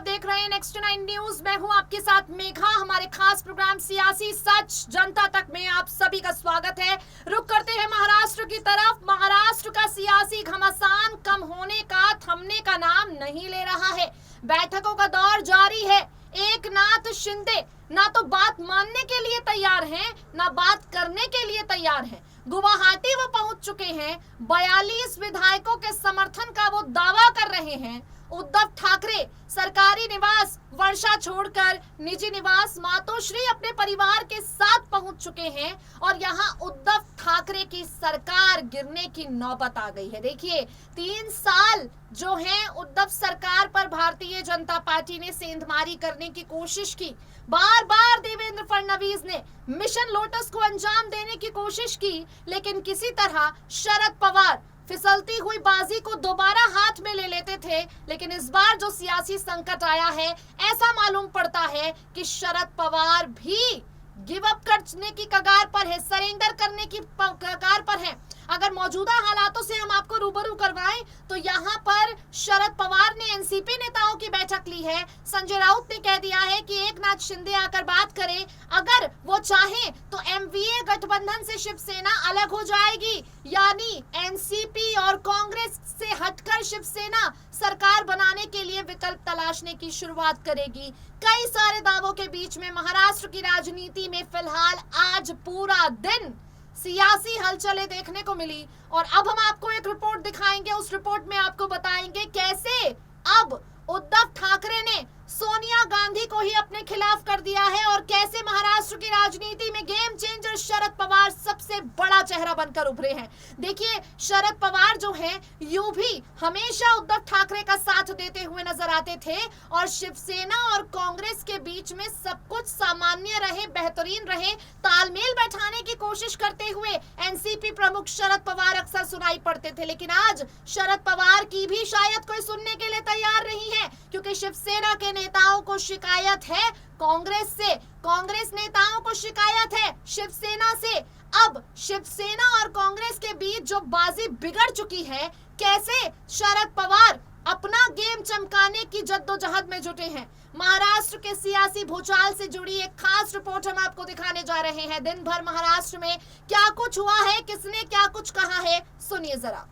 देख रहे हैं नेक्स्ट 9 न्यूज। मैं हूं आपके साथ मेघा। हमारे खास प्रोग्राम सियासी सच जनता तक में आप सभी का स्वागत है। रुक करते हैं महाराष्ट्र की तरफ। महाराष्ट्र का सियासी घमासान कम होने का, थमने का नाम नहीं ले रहा है। बैठकों का दौर जारी है। एकनाथ शिंदे ना तो बात मानने के लिए तैयार हैं, ना बात करने के लिए तैयार हैं। गुवाहाटी वो पहुंच चुके हैं। 42 विधायकों के समर्थन का वो दावा कर रहे हैं। उद्धव ठाकरे सरकारी निवास वर्षा छोड़कर निजी निवास मातोश्री अपने परिवार के साथ पहुंच चुके हैं और यहां उद्धव ठाकरे की सरकार गिरने की नौबत आ गई है। देखिए, 3 साल जो है उद्धव सरकार पर भारतीय जनता पार्टी ने सेंधमारी करने की कोशिश की। बार बार देवेंद्र फडणवीस ने मिशन लोटस को अंजाम देने की कोशिश की, लेकिन किसी तरह शरद पवार फिसलती हुई बाजी को दोबारा हाथ में ले लेते थे। लेकिन इस बार जो सियासी संकट आया है, ऐसा मालूम पड़ता है कि शरद पवार भी गिव अप करने की कगार पर है, सरेंडर करने की कगार पर है। अगर मौजूदा हालातों से हम आपको रूबरू करवाएं तो यहाँ पर शरद पवार ने एनसीपी नेताओं की बैठक ली है। संजय राउत ने कह दिया है कि एकनाथ शिंदे आकर बात करें। अगर वो चाहें तो एमवीए गठबंधन से शिवसेना अलग हो जाएगी, यानी एनसीपी और कांग्रेस से हटकर शिवसेना सरकार बनाने के लिए विकल्प तलाशने की शुरुआत करेगी। कई सारे दावों के बीच में महाराष्ट्र की राजनीति में फिलहाल आज पूरा दिन सियासी हलचलें देखने को मिली और अब हम आपको एक रिपोर्ट दिखाएंगे। उस रिपोर्ट में आपको बताएंगे कैसे अब उद्धव ठाकरे ने सोनिया गांधी को ही अपने खिलाफ कर दिया है और कैसे महाराष्ट्र की राजनीति में गेम चेंजर शरद पवार सबसे बड़ा चेहरा बनकर उभरे हैं। देखिए, शरद पवार जो हैं यूं भी हमेशा उद्धव ठाकरे का साथ देते हुए नजर आते थे और शिवसेना और कांग्रेस के बीच में सब कुछ सामान्य रहे, बेहतरीन रहे, तालमेल बैठाने की कोशिश करते हुए एनसीपी प्रमुख शरद पवार अक्सर सुनाई पड़ते थे। लेकिन आज शरद पवार की भी शायद कोई सुनने के लिए तैयार नहीं है, क्योंकि शिवसेना के नेताओं को शिकायत है कांग्रेस से, कांग्रेस नेताओं को शिकायत है शिवसेना से। अब शिवसेना और कांग्रेस के बीच जो बाजी बिगड़ चुकी है, कैसे शरद पवार अपना गेम चमकाने की जद्दोजहद में जुटे हैं। महाराष्ट्र के सियासी भूचाल से जुड़ी एक खास रिपोर्ट हम आपको दिखाने जा रहे हैं। दिन भर महाराष्ट्र में क्या कुछ हुआ है, किसने क्या कुछ कहा है, सुनिए जरा।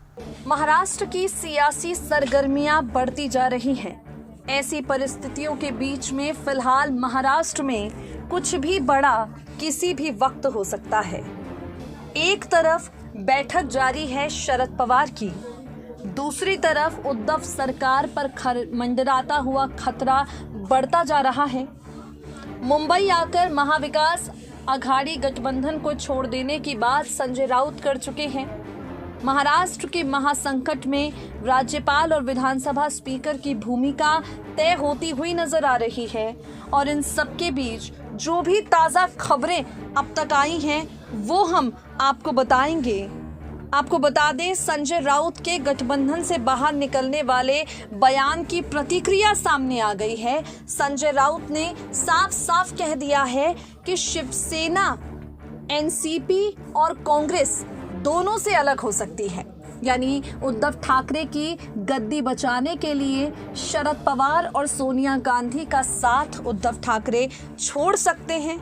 महाराष्ट्र की सियासी सरगर्मियां बढ़ती जा रही हैं। ऐसी परिस्थितियों के बीच में फिलहाल महाराष्ट्र में कुछ भी बड़ा किसी भी वक्त हो सकता है। एक तरफ बैठक जारी है शरद पवार की, दूसरी तरफ उद्धव सरकार पर मंडराता हुआ खतरा बढ़ता जा रहा है। मुंबई आकर महाविकास आघाड़ी गठबंधन को छोड़ देने की बात संजय राउत कर चुके हैं। महाराष्ट्र के महासंकट में राज्यपाल और विधानसभा स्पीकर की भूमिका तय होती हुई नजर आ रही है और इन सब के बीच जो भी ताज़ा खबरें अब तक आई हैं वो हम आपको बताएंगे। आपको बता दें, संजय राउत के गठबंधन से बाहर निकलने वाले बयान की प्रतिक्रिया सामने आ गई है। संजय राउत ने साफ साफ कह दिया है कि शिवसेना एनसीपी और कांग्रेस दोनों से अलग हो सकती है, यानी उद्धव ठाकरे की गद्दी बचाने के लिए शरद पवार और सोनिया गांधी का साथ उद्धव ठाकरे छोड़ सकते हैं।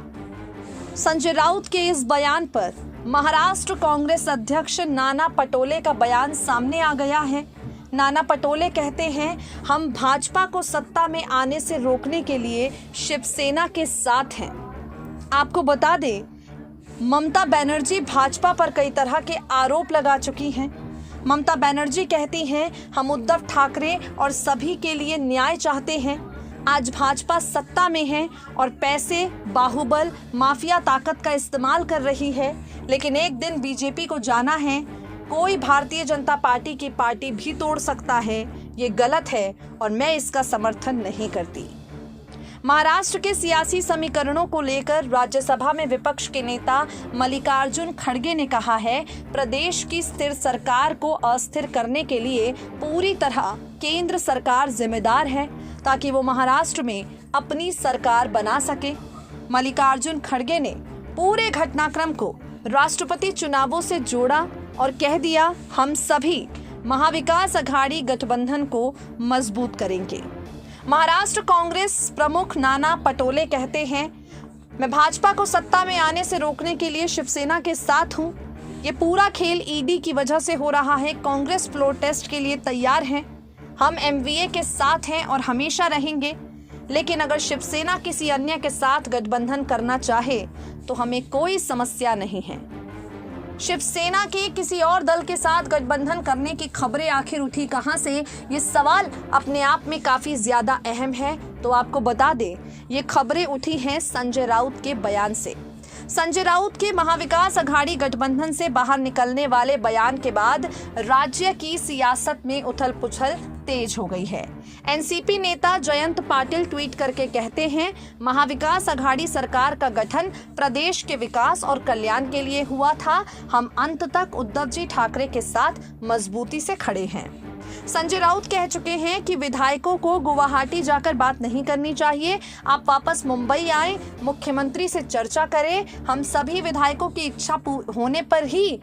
संजय राउत के इस बयान पर महाराष्ट्र कांग्रेस अध्यक्ष नाना पटोले का बयान सामने आ गया है। नाना पटोले कहते हैं, हम भाजपा को सत्ता में आने से रोकने के लिए शिवसेना के साथ हैं। आपको बता दें, ममता बनर्जी भाजपा पर कई तरह के आरोप लगा चुकी हैं। ममता बनर्जी कहती हैं, हम उद्धव ठाकरे और सभी के लिए न्याय चाहते हैं। आज भाजपा सत्ता में है और पैसे, बाहुबल, माफिया ताकत का इस्तेमाल कर रही है, लेकिन एक दिन बीजेपी को जाना है। कोई भारतीय जनता पार्टी की पार्टी भी तोड़ सकता है। ये गलत है और मैं इसका समर्थन नहीं करती। महाराष्ट्र के सियासी समीकरणों को लेकर राज्यसभा में विपक्ष के नेता मल्लिकार्जुन खड़गे ने कहा है, प्रदेश की स्थिर सरकार को अस्थिर करने के लिए पूरी तरह केंद्र सरकार जिम्मेदार है, ताकि वो महाराष्ट्र में अपनी सरकार बना सके। मल्लिकार्जुन खड़गे ने पूरे घटनाक्रम को राष्ट्रपति चुनावों से जोड़ा और कह दिया, हम सभी महाविकास आघाड़ी गठबंधन को मजबूत करेंगे। महाराष्ट्र कांग्रेस प्रमुख नाना पटोले कहते हैं, मैं भाजपा को सत्ता में आने से रोकने के लिए शिवसेना के साथ हूं। ये पूरा खेल ईडी की वजह से हो रहा है। कांग्रेस फ्लोर टेस्ट के लिए तैयार है। हम एमवीए के साथ हैं और हमेशा रहेंगे। लेकिन अगर शिवसेना किसी अन्य के साथ गठबंधन करना चाहे तो हमें कोई समस्या नहीं है। शिवसेना के किसी और दल के साथ गठबंधन करने की खबरें आखिर उठी कहां से, ये सवाल अपने आप में काफी ज्यादा अहम है। तो आपको बता दें, ये खबरें उठी हैं संजय राउत के बयान से। संजय राउत के महाविकास अघाड़ी गठबंधन से बाहर निकलने वाले बयान के बाद राज्य की सियासत में उथल पुथल तेज हो गई है। एनसीपी नेता जयंत पाटिल ट्वीट करके कहते हैं, महाविकास अघाड़ी सरकार का गठन प्रदेश के विकास और कल्याण के लिए हुआ था। हम अंत तक उद्धव जी ठाकरे के साथ मजबूती से खड़े हैं। संजय राउत कह चुके हैं कि विधायकों को गुवाहाटी जाकर बात नहीं करनी चाहिए। आप वापस मुंबई आए, मुख्यमंत्री से चर्चा करें। हम सभी विधायकों की इच्छा होने पर ही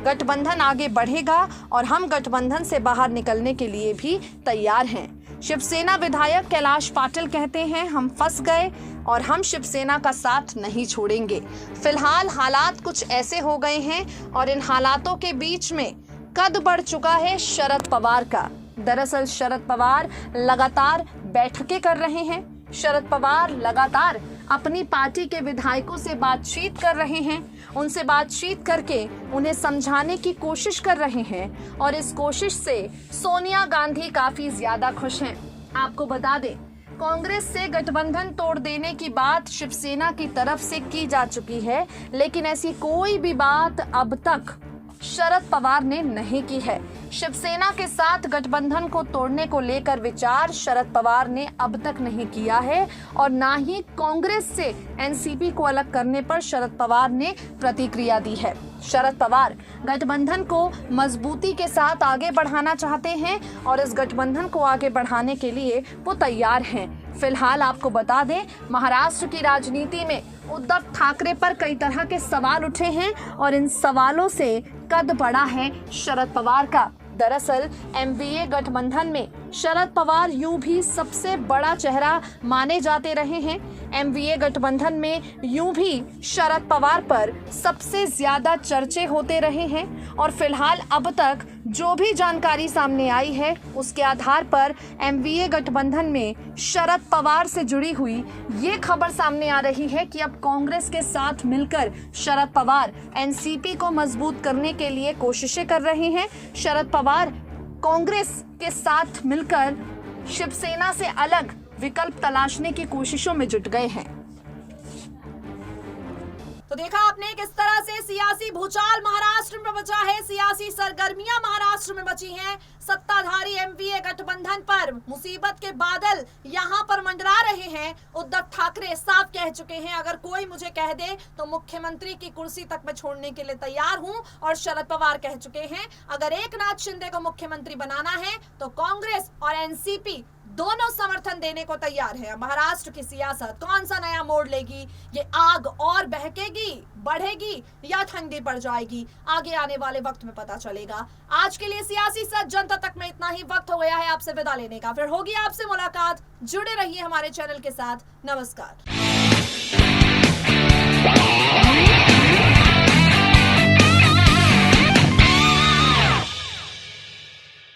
गठबंधन आगे बढ़ेगा और हम गठबंधन से बाहर निकलने के लिए भी तैयार हैं। शिवसेना विधायक कैलाश पाटिल कहते हैं, हम फंस गए और हम शिवसेना का साथ नहीं छोड़ेंगे। फिलहाल हालात कुछ ऐसे हो गए हैं और इन हालातों के बीच में कद बढ़ चुका है शरद पवार का। दरअसल शरद पवार लगातार बैठकें कर रहे हैं। शरद पवार लगातार अपनी पार्टी के विधायकों से बातचीत कर रहे हैं। उनसे बातचीत करके उन्हें समझाने की कोशिश कर रहे हैं और इस कोशिश से सोनिया गांधी काफी ज्यादा खुश हैं। आपको बता दें, कांग्रेस से गठबंधन तोड़ देने की बात शिवसेना की तरफ से की जा चुकी है, लेकिन ऐसी कोई भी बात अब तक शरद पवार ने नहीं की है। शिवसेना के साथ गठबंधन को तोड़ने को लेकर विचार शरद पवार ने अब तक नहीं किया है और ना ही कांग्रेस से एनसीपी को अलग करने पर शरद पवार ने प्रतिक्रिया दी है। शरद पवार गठबंधन को मजबूती के साथ आगे बढ़ाना चाहते हैं और इस गठबंधन को आगे बढ़ाने के लिए वो तैयार हैं। फिलहाल आपको बता दें, महाराष्ट्र की राजनीति में उद्धव ठाकरे पर कई तरह के सवाल उठे हैं और इन सवालों से कद बढ़ा है शरद पवार का। दरअसल एमवीए गठबंधन में शरद पवार यूं भी सबसे बड़ा चेहरा माने जाते रहे हैं। एमवीए गठबंधन में यूं भी शरद पवार पर सबसे ज्यादा चर्चे होते रहे हैं और फिलहाल अब तक जो भी जानकारी सामने आई है उसके आधार पर एमवीए गठबंधन में शरद पवार से जुड़ी हुई ये खबर सामने आ रही है कि अब कांग्रेस के साथ मिलकर शरद पवार एनसीपी को मजबूत करने के लिए कोशिशें कर रहे हैं। शरद पवार कांग्रेस के साथ मिलकर शिवसेना से अलग विकल्प तलाशने की कोशिशों में जुट गए हैं। तो देखा आपने किस तरह से सियासी भूचाल महाराष्ट्र में बचा है, सियासी सरगर्मियां महाराष्ट्र में बची हैं। सत्ताधारी एमवीए गठबंधन पर मुसीबत के बादल यहां पर मंडरा रहे हैं। उद्धव ठाकरे साफ कह चुके हैं, अगर कोई मुझे कह दे तो मुख्यमंत्री की कुर्सी तक मैं छोड़ने के लिए तैयार हूं। और शरद पवार कह चुके हैं, अगर एकनाथ शिंदे को मुख्यमंत्री बनाना है तो कांग्रेस और एनसीपी दोनों समर्थन देने को तैयार है। महाराष्ट्र की सियासत कौन सा नया मोड़ लेगी, ये आग और बहकेगी, बढ़ेगी या ठंडी पड़ जाएगी, आगे आने वाले वक्त में पता चलेगा। आज के लिए सियासी सच जनता तक में इतना ही। वक्त हो गया है आपसे विदा लेने का, फिर होगी आपसे मुलाकात। जुड़े रहिए हमारे चैनल के साथ। नमस्कार।